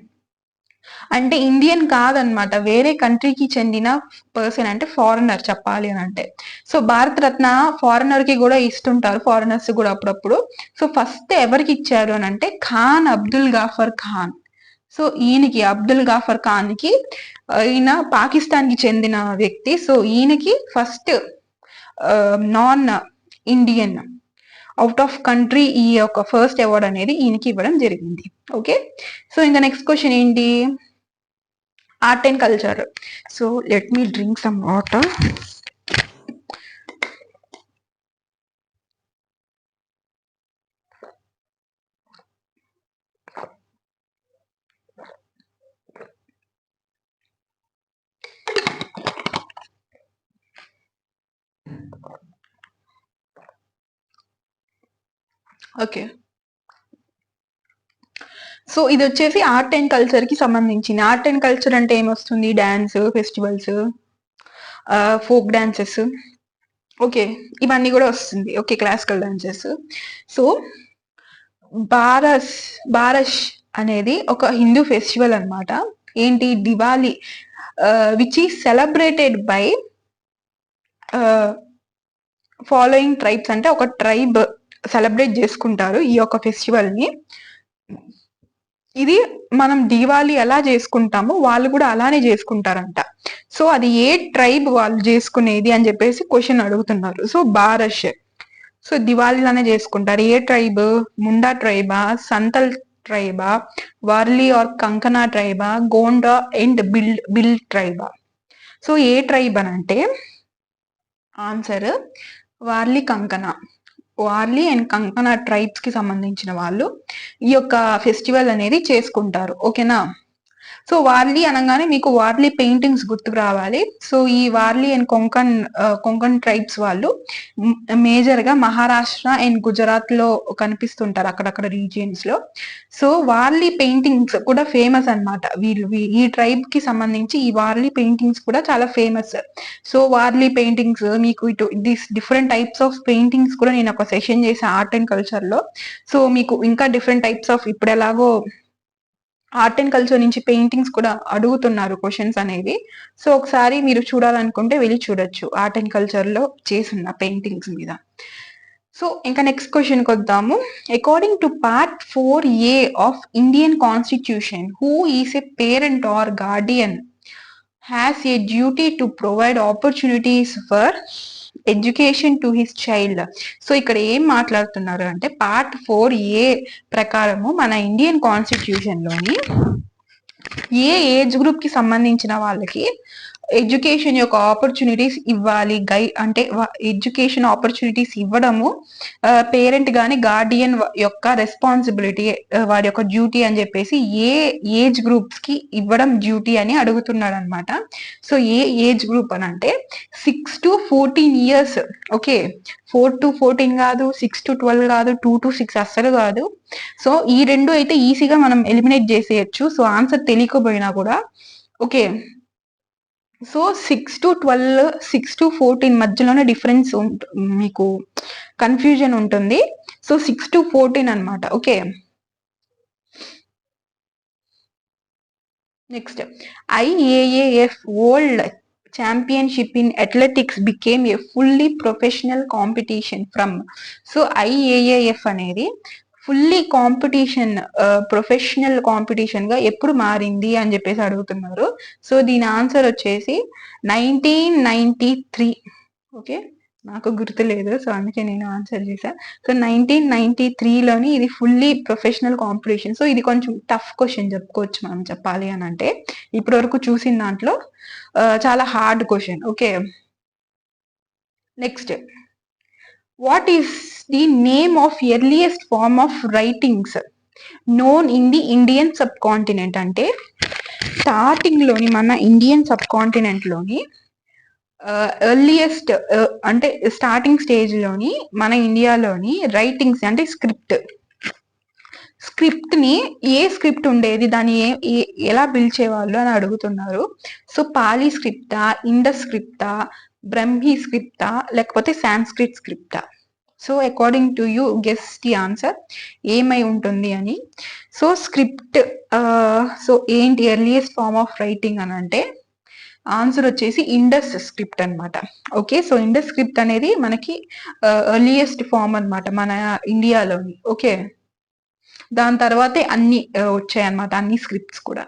అంటే ఇండియన్ కాదనమాట, వేరే కంట్రీకి చెందిన పర్సన్ అంటే ఫారినర్ చెప్పాలి అని అంటే. సో భారత రత్న ఫారినర్ కి కూడా ఇస్తుంటారు, ఫారినర్స్ కూడా అప్పుడప్పుడు. సో ఫస్ట్ ఎవరికి ఇచ్చారు అని అంటే ఖాన్ అబ్దుల్ గాఫర్ ఖాన్. సో ఈయనకి అబ్దుల్ గాఫర్ ఖాన్ కి, ఈయన పాకిస్తాన్ కి చెందిన వ్యక్తి. సో ఈయనకి first non Indian out of country ఈ యొక్క ఫస్ట్ అవార్డ్ అనేది ఈయనకి ఇవ్వడం జరిగింది. ఓకే, సో ఇంకా నెక్స్ట్ క్వశ్చన్ ఏంటి, art and culture. So let me drink some water. Okay, so ఇది వచ్చేసి ఆర్ట్ అండ్ కల్చర్ కి సంబంధించింది. ఆర్ట్ అండ్ కల్చర్ అంటే ఏమొస్తుంది, dance, festivals, folk dances, okay, ఇవన్నీ కూడా వస్తుంది. Okay, classical dances. సో బారష్ అనేది ఒక హిందూ ఫెస్టివల్ అన్నమాట. ఏంటి, Diwali, which is celebrated by following tribes. అంటే ఒక ట్రైబ్ సెలబ్రేట్ చేసుకుంటారు ఈ యొక్క ఫెస్టివల్ ని. ఇది మనం దీవాలి ఎలా చేసుకుంటామో వాళ్ళు కూడా అలానే చేసుకుంటారంట. సో అది ఏ ట్రైబ్ వాళ్ళు చేసుకునేది అని చెప్పేసి క్వశ్చన్ అడుగుతున్నారు. సో బారష్, సో దివాళీలానే చేసుకుంటారు. ఏ ట్రైబ్, ముండా ట్రైబా, సంతల్ ట్రైబా, వార్లీ ఆర్ కంకనా ట్రైబా, గోండా అండ్ బిల్ ట్రైబా. సో ఏ ట్రైబ్ అని అంటే answer Warli Kankana. Warli and Kankana tribes కి సంబంధించిన వాళ్ళు ఈ యొక్క ఫెస్టివల్ అనేది చేసుకుంటారు. ఓకేనా, సో వార్లీ అనగానే మీకు వార్లీ పెయింటింగ్స్ గుర్తుకు రావాలి. సో ఈ వార్లీ అండ్ కొంకన్ ట్రైబ్స్ వాళ్ళు మేజర్ గా మహారాష్ట్ర అండ్ గుజరాత్ లో కనిపిస్తుంటారు అక్కడక్కడ రీజియన్స్ లో. సో వార్లీ పెయింటింగ్స్ కూడా ఫేమస్ అనమాట. ఈ ట్రైబ్ కి సంబంధించి ఈ వార్లీ పెయింటింగ్స్ కూడా చాలా ఫేమస్. సో వార్లీ పెయింటింగ్స్ మీకు ఇటు డిఫరెంట్ టైప్స్ ఆఫ్ పెయింటింగ్స్ కూడా నేను ఒక సెషన్ చేసా ఆర్ట్ అండ్ కల్చర్ లో. సో మీకు ఇంకా డిఫరెంట్ టైప్స్ ఆఫ్, ఇప్పుడు ఎలాగో ఆర్ట్ అండ్ కల్చర్ నుంచి పెయింటింగ్స్ కూడా అడుగుతున్నారు క్వశ్చన్స్ అనేవి. సో ఒకసారి మీరు చూడాలనుకుంటే వెళ్ళి చూడొచ్చు ఆర్ట్ అండ్ కల్చర్ లో చేసిన పెయింటింగ్స్ మీద. సో ఇంకా నెక్స్ట్ క్వశ్చన్కి వద్దాము. According to part 4A of Indian constitution, who is a parent are Guardian has a duty to provide opportunities for education to his child. So ఇక్కడ ఏం మాట్లాడుతున్నారు అంటే పార్ట్ 4A ప్రకారము మన ఇండియన్ కాన్స్టిట్యూషన్ లోని ఏ ఏజ్ గ్రూప్ కి సంబంధించిన వాళ్ళకి ఎడ్యుకేషన్ యొక్క ఆపర్చునిటీస్ ఇవ్వాలి, అంటే ఎడ్యుకేషన్ ఆపర్చునిటీస్ ఇవ్వడము పేరెంట్ గాని గార్డియన్ యొక్క రెస్పాన్సిబిలిటీ, వారి యొక్క డ్యూటీ అని చెప్పేసి ఏ ఏజ్ గ్రూప్స్ కి ఇవ్వడం డ్యూటీ అని అడుగుతున్నాడు అనమాట. సో ఏ ఏజ్ గ్రూప్ అని అంటే 6 to 14 years. ఓకే, 4 to 14 కాదు, 6 to 12 కాదు, 2 to 6 అస్సలు కాదు. సో ఈ రెండు అయితే ఈజీగా మనం ఎలిమినేట్ చేసేయచ్చు. సో ఆన్సర్ తెలియకపోయినా కూడా. ఓకే, సో 6 to 12, 6 to 14 మధ్యలోనే డిఫరెన్స్ మీకు కన్ఫ్యూజన్ ఉంటుంది. సో 6 to 14 అనమాట. Okay, next IAAF world championship in athletics became a fully professional competition from. So IAAF అనేది ఫుల్లీ కాంపిటీషన్, ప్రొఫెషనల్ కాంపిటీషన్ గా ఎప్పుడు మారింది అని చెప్పేసి అడుగుతున్నారు. సో దీని ఆన్సర్ వచ్చేసి 1993. ఓకే, నాకు గుర్తులేదు, సో అందుకే నేను ఆన్సర్ చేశాను. సో 1993లోని ఇది ఫుల్లీ ప్రొఫెషనల్ కాంపిటీషన్. సో ఇది కొంచెం టఫ్ క్వశ్చన్ చెప్పుకోవచ్చు మనం, చెప్పాలి అని అంటే ఇప్పటి వరకు చూసిన దాంట్లో చాలా hard question. Okay, next, what is the name of earliest form of writings known in the Indian subcontinent. అంటే స్టార్టింగ్ లోని మన ఇండియన్ సబ్ కాంటినెంట్ లోని ఎర్లియస్ట్, అంటే స్టార్టింగ్ స్టేజ్ లోని మన ఇండియాలోని రైటింగ్స్ అంటే స్క్రిప్ట్ ని ఏ స్క్రిప్ట్ ఉండేది, దాన్ని ఎలా పిలిచేవాళ్ళు అని అడుగుతున్నారు. సో పాలీ స్క్రిప్టా, ఇండస్ స్క్రిప్టా, బ్రహ్మీ స్క్రిప్టా, లేకపోతే సాంస్క్రిట్ స్క్రిప్టా. So according to you guess the answer ఏమై ఉంటుంది అని. సో స్క్రిప్ట్, సో ఏంటి ఎర్లియస్ట్ ఫార్మ్ ఆఫ్ రైటింగ్ అని అంటే ఆన్సర్ వచ్చేసి ఇండస్ స్క్రిప్ట్ అనమాట. ఓకే, సో ఇండస్ స్క్రిప్ట్ అనేది మనకి ఎర్లియస్ట్ ఫార్మ్ అనమాట మన ఇండియాలోని. ఓకే, దాని తర్వాతే అన్ని వచ్చాయన్నమాట, అన్ని స్క్రిప్ట్స్ కూడా.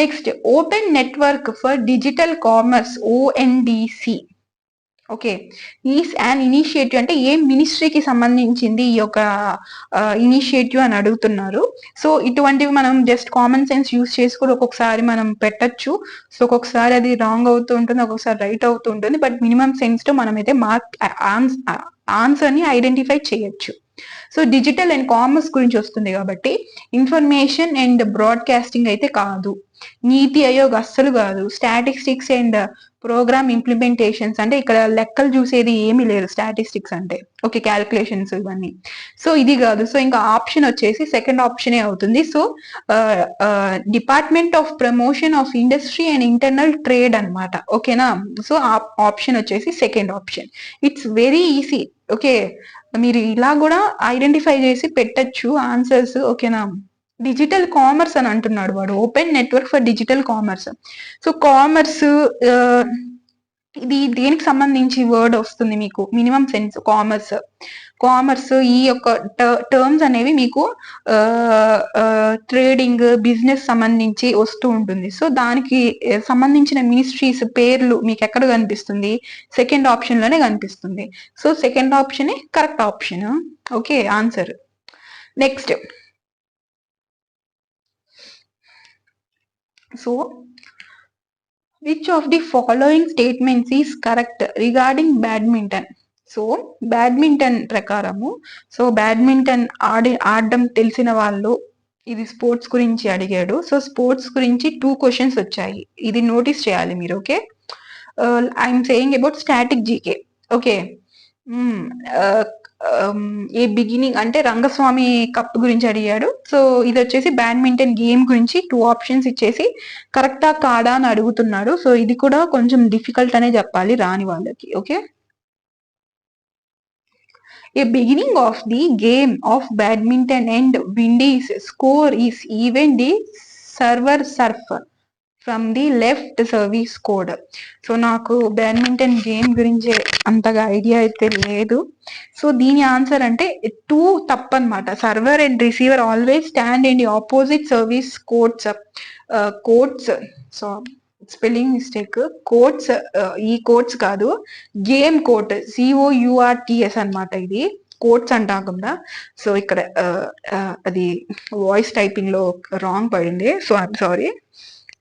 Next, open network for digital commerce ONDC okay. Is an initiative అంటే ఏ మినిస్ట్రీకి సంబంధించింది ఈ యొక్క ఇనిషియేటివ్ అని అడుగుతున్నారు. సో ఇటువంటివి మనం జస్ట్ కామన్ సెన్స్ యూజ్ చేసి కూడా ఒక్కొక్కసారి మనం పెట్టొచ్చు. సో ఒక్కొక్కసారి అది రాంగ్ అవుతూ ఉంటుంది, ఒక్కొక్కసారి రైట్ అవుతూ ఉంటుంది. బట్ మినిమం సెన్స్ తో మనమైతే ఆన్సర్ ని ఐడెంటిఫై చేయొచ్చు. సో డిజిటల్ అండ్ కామర్స్ గురించి వస్తుంది కాబట్టి ఇన్ఫర్మేషన్ అండ్ బ్రాడ్కాస్టింగ్ అయితే కాదు. నీతి ఆయోగ్ అస్సలు కాదు. స్టాటిస్టిక్స్ అండ్ ప్రోగ్రామ్ ఇంప్లిమెంటేషన్స్ అంటే ఇక్కడ లెక్కలు చూసేది ఏమీ లేదు స్టాటిస్టిక్స్ అంటే. ఓకే, క్యాలిక్యులేషన్స్ ఇవన్నీ. సో ఇది కాదు. సో ఇంకా ఆప్షన్ వచ్చేసి సెకండ్ ఆప్షనే అవుతుంది. So department of promotion of industry and internal trade అనమాట. ఓకేనా. సో ఆప్షన్ వచ్చేసి second option. It's very easy. Okay, మీరు ఇలా కూడా ఐడెంటిఫై చేసి పెట్టచ్చు ఆన్సర్స్. ఓకేనా. డిజిటల్ కామర్స్ అని అంటున్నాడు వాడు, open network for digital commerce. So commerce ఇది దేనికి సంబంధించి వర్డ్ వస్తుంది మీకు మినిమం సెన్స్? కామర్స్. కామర్స్ ఈ యొక్క టర్మ్స్ అనేవి మీకు ట్రేడింగ్ బిజినెస్ సంబంధించి వస్తూ ఉంటుంది. సో దానికి సంబంధించిన మినిస్ట్రీస్ పేర్లు మీకు ఎక్కడ కనిపిస్తుంది? సెకండ్ ఆప్షన్ లోనే కనిపిస్తుంది. So second option correct option. Okay, answer. Next. So which of the following statements is correct regarding badminton? So badminton ప్రకారము, సో బ్యాడ్మింటన్ ఆడడం తెలిసిన వాళ్ళు, ఇది స్పోర్ట్స్ గురించి అడిగాడు. సో స్పోర్ట్స్ గురించి 2 క్వశ్చన్స్ వచ్చాయి, ఇది నోటీస్ చేయాలి మీరు. Okay, I'm saying about static GK. Okay, A beginning అంటే రంగస్వామి కప్ గురించి అడిగాడు. సో ఇది వచ్చేసి బ్యాడ్మింటన్ గేమ్ గురించి 2 ఆప్షన్స్ ఇచ్చేసి కరెక్టా కాదా అని అడుగుతున్నాడు. సో ఇది కూడా కొంచెం డిఫికల్ట్ అనే చెప్పాలి రాని వాళ్ళకి. Okay, A beginning of the game of badminton and Windies score is even the server Surf from the left service code. So నాకు బ్యాడ్మింటన్ గేమ్ గురించి అంతగా ఐడియా అయితే లేదు. సో దీని ఆన్సర్ అంటే 2 తప్పనమాట. Server and receiver always stand in the opposite service courts. So spelling mistake. Codes, ఈ codes కాదు, గేమ్ కోడ్ COURTS అనమాట. ఇది కోడ్స్ అంటాకుండా. సో ఇక్కడ అది వాయిస్ టైపింగ్ లో రాంగ్ పడింది. So I'm sorry.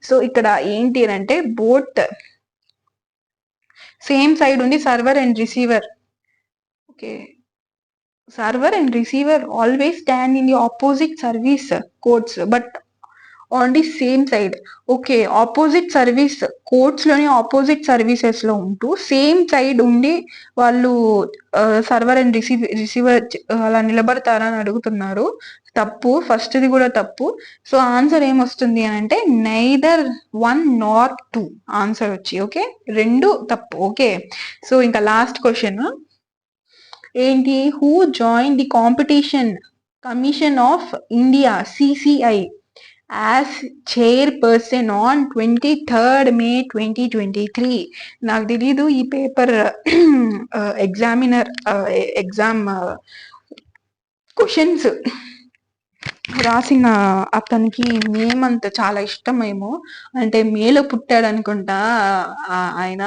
సో ఇక్కడ ఏంటి అని అంటే బోత్ సేమ్ సైడ్ ఉంది, server and receiver. Okay, server and receiver always stand in the opposite service courts but on the same side. Okay, opposite service codes లోని opposite services లో ఉంటూ same side ఉండి వాళ్ళు సర్వర్ అండ్ రిసీవర్ అలా నిలబడతారా అని అడుగుతున్నారు. తప్పు, ఫస్ట్ది కూడా తప్పు. సో ఆన్సర్ ఏమొస్తుంది అని అంటే నైదర్ 1 nor 2 ఆన్సర్ వచ్చి. ఓకే, 2 తప్పు. ఓకే, సో ఇంకా లాస్ట్ క్వశ్చన్ ఏంటి? Who join the competition commission of India CCI as chairperson on 23rd May 2023? నాకు తెలీదు ఈ పేపర్ ఎగ్జామ్ క్వశ్చన్స్ రాసిన అతనికి మే మంత్ చాలా ఇష్టమేమో, అంటే మేలో పుట్టాడు అనుకుంటా ఆయన.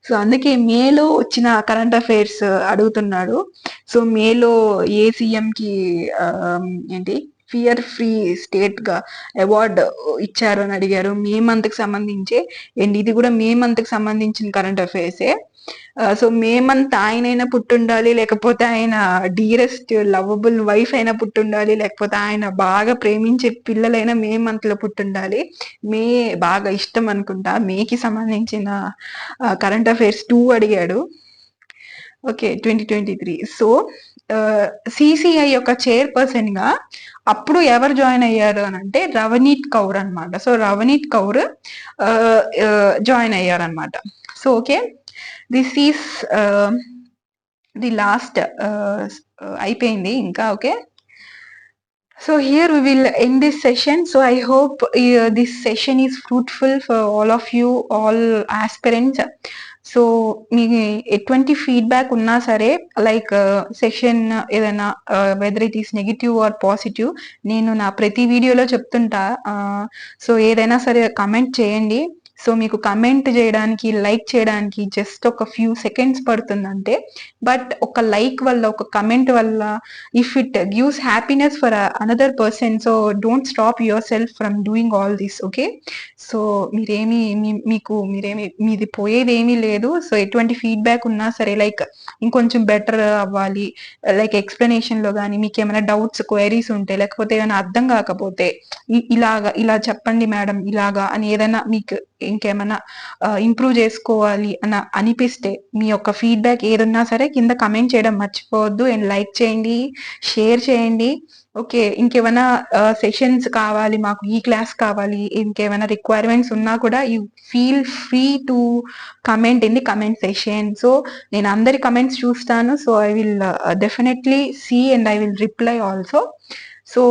సో అందుకే మేలో వచ్చిన కరెంట్ అఫైర్స్ అడుగుతున్నాడు. సో మేలో ఏ సీఎం కి ఏంటి ఫియర్ ఫ్రీ స్టేట్ గా అవార్డు ఇచ్చారు అని అడిగారు. మే మంత్ కి సంబంధించి, అండ్ ఇది కూడా మే మంత్ కి సంబంధించిన కరెంట్ అఫైర్సే. సో మే మంత్ ఆయనైనా పుట్టుండాలి, లేకపోతే ఆయన డియరెస్ట్ లవబుల్ వైఫ్ అయినా పుట్టుండాలి, లేకపోతే ఆయన బాగా ప్రేమించే పిల్లలైనా మే మంత్ లో పుట్టుండాలి. మే బాగా ఇష్టం అనుకుంటా. మేకి సంబంధించిన కరెంట్ అఫైర్స్ 2 అడిగాడు. ఓకే, 2023. సో CCI యొక్క చైర్పర్సన్ గా అప్పుడు ఎవరు జాయిన్ అయ్యారు అని అంటే రవనీత్ కౌర్ అనమాట. సో రవనీత్ కౌర్ జాయిన్ అయ్యారు అనమాట. So okay, this is the last. అయిపోయింది ఇంకా. Okay, so here we will end this session. So I hope this session is fruitful for all of you, all aspirants. So మీ ఎటువంటి ఫీడ్బ్యాక్ ఉన్నా సరే, like session ఏదైనా whether it is negative or positive, నేను నా ప్రతి వీడియోలో చెప్తుంటా. So ఏదైనా సరే కమెంట్ చేయండి. సో మీకు కమెంట్ చేయడానికి, లైక్ చేయడానికి జస్ట్ ఒక ఫ్యూ సెకండ్స్ పడుతుందంటే, బట్ ఒక లైక్ వల్ల, ఒక కమెంట్ వల్ల, if it gives happiness for another person, so don't stop your self from doing all this. Okay, so మీది పోయేది ఏమీ లేదు. సో ఎటువంటి ఫీడ్బ్యాక్ ఉన్నా సరే, లైక్ ఇంకొంచెం బెటర్ అవ్వాలి, లైక్ ఎక్స్ప్లెనేషన్ లో కానీ మీకు ఏమైనా డౌట్స్, క్వైరీస్ ఉంటే, లేకపోతే ఏమైనా అర్థం కాకపోతే ఇలా చెప్పండి మేడం ఇలాగా అని ఏదైనా మీకు ఇంకేమైనా ఇంప్రూవ్ చేసుకోవాలి అని అనిపిస్తే, మీ యొక్క ఫీడ్బ్యాక్ ఏదన్నా సరే కింద కమెంట్ చేయడం మర్చిపోవద్దు. అండ్ లైక్ చేయండి, షేర్ చేయండి. ఓకే, ఇంకేమైనా సెషన్స్ కావాలి, మాకు ఈ క్లాస్ కావాలి, ఇంకేమైనా రిక్వైర్మెంట్స్ ఉన్నా కూడా you feel free to comment in the comment session. So నేను అందరి కమెంట్స్ చూస్తాను. So I will definitely see and I will reply also. So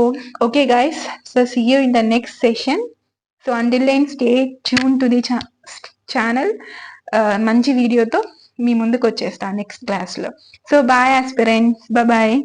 okay guys, so see you in the next session. So until then stay tuned to the channel. మంచి వీడియోతో మీ ముందుకు వచ్చేస్తా next class లో. So bye aspirants, bye.